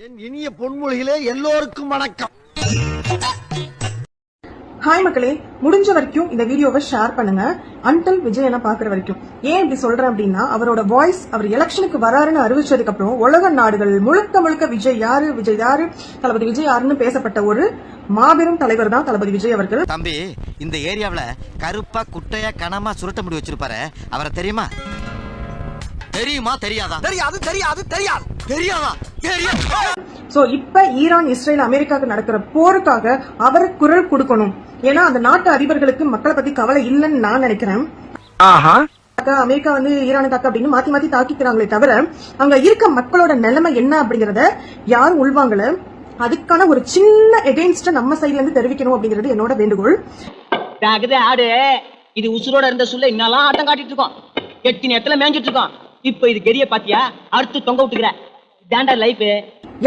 என் இனிய பொன்மொழிகளே எல்லோருக்கும் வணக்கம். ஹாய் மக்களே, முடிஞ்ச வரைக்கும் இந்த வீடியோவை ஷேர் பண்ணுங்க. அன்டில் விஜய் என்ன பாக்குற வரைக்கும். ஏன் இப்படி சொல்றேன் அப்படின்னா, அவரோட வாய்ஸ் அவர் எலெக்ஷனுக்கு வராருன்னு அறிவிச்சதுக்கு அப்புறம் உலக நாடுகள் முழுக்க விஜய் யாரு தளபதி விஜய் யாருன்னு பேசப்பட்ட ஒரு மாபெரும் தலைவர் தான் தளபதி விஜய் அவர்கள். தம்பி, இந்த ஏரியாவுல கருப்பா குட்டையா கனமா சுருட்ட முடி வச்சிருப்பாரு, அவரை தெரியுமா? தெரியுமா? தெரியாதா? தெரியாதா? சோ இப்ப ஈரான், இஸ்ரேல், அமெரிக்காவுக்கு நடக்கிற போருக்காக அவர் குரல் கொடுக்கணும். ஏன்னா அந்த நாட்டு அதிபர்களுக்கு மக்களை பத்தி கவலை இல்லைன்னு நான் நினைக்கிறேன். அமெரிக்கா வந்து ஈரானை தாக்க அப்படின்னு மாத்தி தாக்கிக்கிறாங்களே தவிர அங்க இருக்க மக்களோட நிலைமை என்ன அப்படிங்கறத யாரும் உள்வாங்கல. அதுக்கான ஒரு சின்ன எகெயின்ஸ்ட நம்ம சைட்ல இருந்து தெரிவிக்கணும் அப்படிங்கிறது என்னோட வேண்டுகோள். ஆடு இது உசுரோட இருந்த சொல்ல இன்னெல்லாம் ஆட்டம் காட்டிட்டு இருக்கோம், எட்டு நேரத்துல மேஞ்சிட்டு இருக்கோம். இப்ப இது கெரிய பாத்தியா, அடுத்து தொங்க விட்டுக்கிற டேண்டா லைஃப்.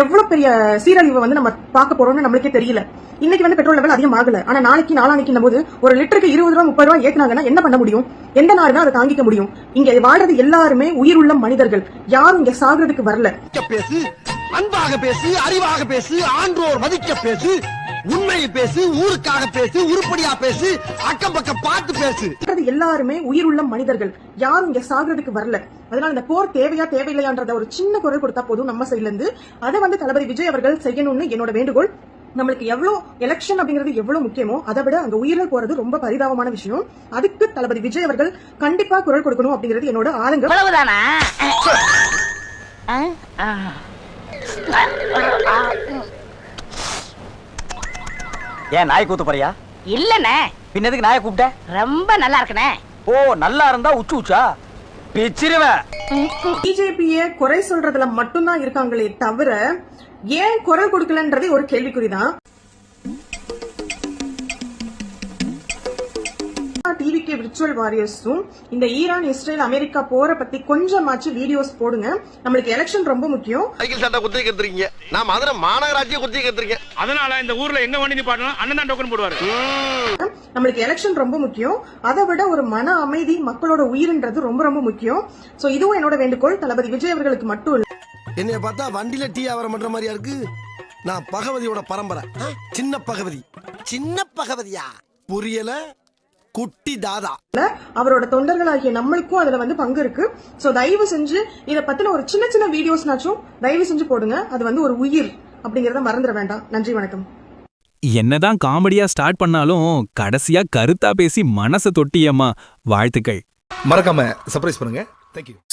எவ்வளவு பெரிய சீரழிவு வந்து நம்ம பார்க்க போறோம்னு நம்மளுக்கே தெரியல. இன்னைக்கு வந்து பெட்ரோல் லெவல் அதிகமாகல, ஆனா நாளைக்கு நாளானைக்கு போது ஒரு லிட்டருக்கு 20 ரூபா 30 ரூபா ஏத்துனாங்கன்னா என்ன பண்ண முடியும்? எந்த நாடுதான் அதை தாங்கிக்க முடியும்? இங்க வாழ்றது எல்லாருமே உயிருள்ள மனிதர்கள், யாரும் இங்க சாகுறதுக்கு வரல. பேசு, அன்பாக பேசு, அறிவாக பேசு, ஆன்றோர் மதிக்க பேசு, உண்மையை பேசு, ஊருக்காக பேசு, உருப்படியா பேசு, அக்கம் பக்கம் பார்த்து பேசு. எல்லாருமே உயிருள்ள மனிதர்கள், யாரும் இங்க சாகுறதுக்கு வரல. அதனால இந்த போர் தேவையா தேவையில்லையான்றத ஒரு சின்ன குரல் கொடுத்தா போதும் நம்ம சைட்ல இருந்து. அதை வந்து தளபதி விஜய் அவர்கள் செய்யணும்னு என்னோட வேண்டுகோள். நம்மளுக்கு எவ்வளவு எலெக்ஷன் அப்படிங்கிறது எவ்வளவு முக்கியமோ அதை விட அங்க உயிரிழல் போறது ரொம்ப பரிதாபமான விஷயம். அதுக்கு தளபதி விஜய் அவர்கள் கண்டிப்பா குரல் கொடுக்கணும் அப்படிங்கிறது என்னோட ஆளுங்க. ஏன் நாய் கூத்து போறியா? இல்லண்ணே. பின்னதுக்கு நாயை கூப்பிட்ட? ரொம்ப நல்லா இருக்குனே. ஓ, நல்லா இருந்தா உச்சா பிச்சிருவேன். பிஜேபியை குறை சொல்றதுல மட்டும்தான் இருக்காங்களே தவிர ஏன் குரல் கொடுக்கலன்றதே ஒரு கேள்விக்குறிதான். டிவிகே விர்ச்சுவல் வாரியர்ஸும் இந்த ஈரான், இஸ்ரேல், அமெரிக்கா போற பத்தி கொஞ்சமாச்சு வீடியோஸ் போடுங்க. நம்மளுக்கு எலெக்ஷன் ரொம்ப முக்கியம். சைக்கிள் சட்டை குத்தி கத்துறீங்க, நான் மதுரை மாநகராட்சியை குத்தி கத்துறீங்க. அதனால இந்த ஊர்ல எங்க வண்டி நிப்பாட்டணும் அண்ணன் தான் டோக்கன் போடுவாரு. நம்மளுக்கு எலெக்ஷன் ரொம்ப முக்கியம். அதை விட ஒரு மன அமைதி, மக்களோட உயிர்ன்றது ரொம்ப முக்கியம். சோ இதுவும் என்னோட வேண்டுகோள் தளபதி விஜய் அவர்களுக்கு மட்டும் இல்ல. என்னைய பார்த்தா வண்டியில டீ ஆவரம் பண்ற மாதிரியா இருக்கு. நான் பகவதியோட பரம்பரை. சின்ன பகவதியா புரியல? குட்டி தாதா. அவரோட தொண்டர்களாகிய நம்மளுக்கும் அதுல வந்து பங்கு இருக்கு. சோ தயவு செஞ்சு இத பத்தின ஒரு சின்ன வீடியோஸ்னாச்சும் தயவு செஞ்சு போடுங்க. அது வந்து ஒரு உயிர் அப்படிங்கறத மறந்துட வேண்டாம். நன்றி, வணக்கம். என்னதான் காமெடியா ஸ்டார்ட் பண்ணாலும் கடைசியா கருத்தா பேசி மனச தொட்டியம்மா. வாழ்த்துக்கள். மறக்காம சர்ப்ரைஸ் பண்ணுங்க. தேங்க்யூ.